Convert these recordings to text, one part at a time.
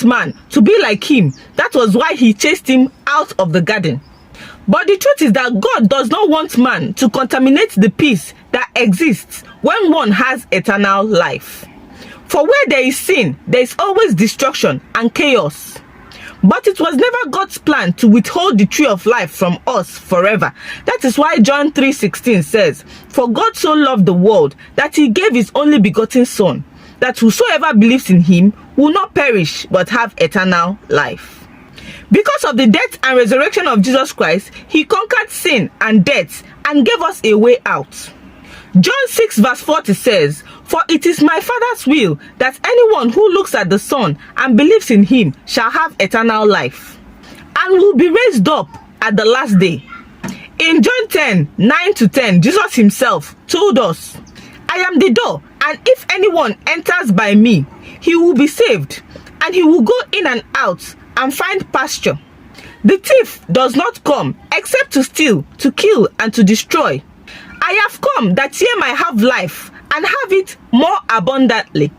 man to be like him. That was why he chased him out of the garden. But the truth is that God does not want man to contaminate the peace that exists when one has eternal life. For where there is sin, there is always destruction and chaos. But it was never God's plan to withhold the tree of life from us forever. That is why John 3:16 says, "For God so loved the world that he gave his only begotten Son, that whosoever believes in him will not perish but have eternal life." Because of the death and resurrection of Jesus Christ, he conquered sin and death and gave us a way out. John 6:40 says, "For it is my Father's will that anyone who looks at the Son and believes in him shall have eternal life, and will be raised up at the last day." In John 10:9-10, Jesus himself told us, "I am the door, and if anyone enters by me, he will be saved, and he will go in and out and find pasture. The thief does not come except to steal, to kill, and to destroy. I have come that ye might have life, and have it more abundantly."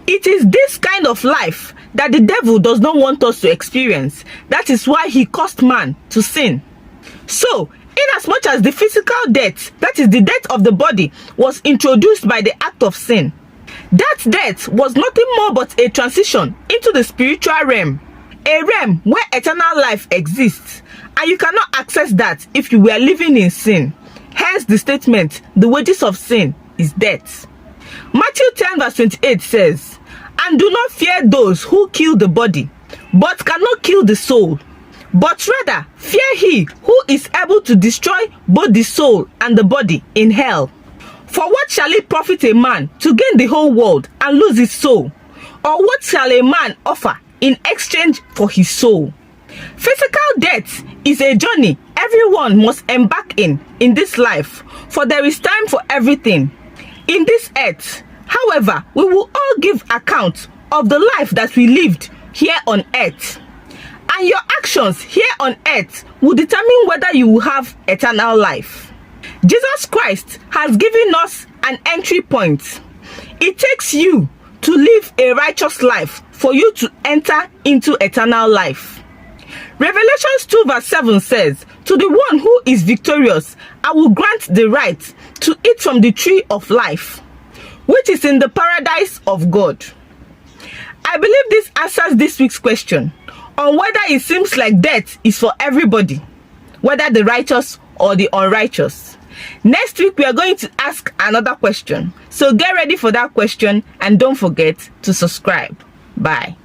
It is this kind of life that the devil does not want us to experience. That is why he caused man to sin. So, inasmuch as the physical death, that is the death of the body, was introduced by the act of sin, that death was nothing more but a transition into the spiritual realm, a realm where eternal life exists, and you cannot access that if you were living in sin. Hence the statement, "The wages of sin is death." Matthew 10:28 says, "And do not fear those who kill the body, but cannot kill the soul. But rather fear he who is able to destroy both the soul and the body in hell. For what shall it profit a man to gain the whole world and lose his soul? Or what shall a man offer in exchange for his soul?" Physical death is a journey everyone must embark in this life, for there is time for everything in this earth. However, we will all give account of the life that we lived here on earth, and your actions here on earth will determine whether you will have eternal life. Jesus Christ has given us an entry point. It takes you to live a righteous life for you to enter into eternal life. Revelations 2:7 says, "To the one who is victorious, I will grant the right to eat from the tree of life, which is in the paradise of God." I believe this answers this week's question on whether it seems like death is for everybody, whether the righteous or the unrighteous. Next week, we are going to ask another question. So get ready for that question and don't forget to subscribe. Bye.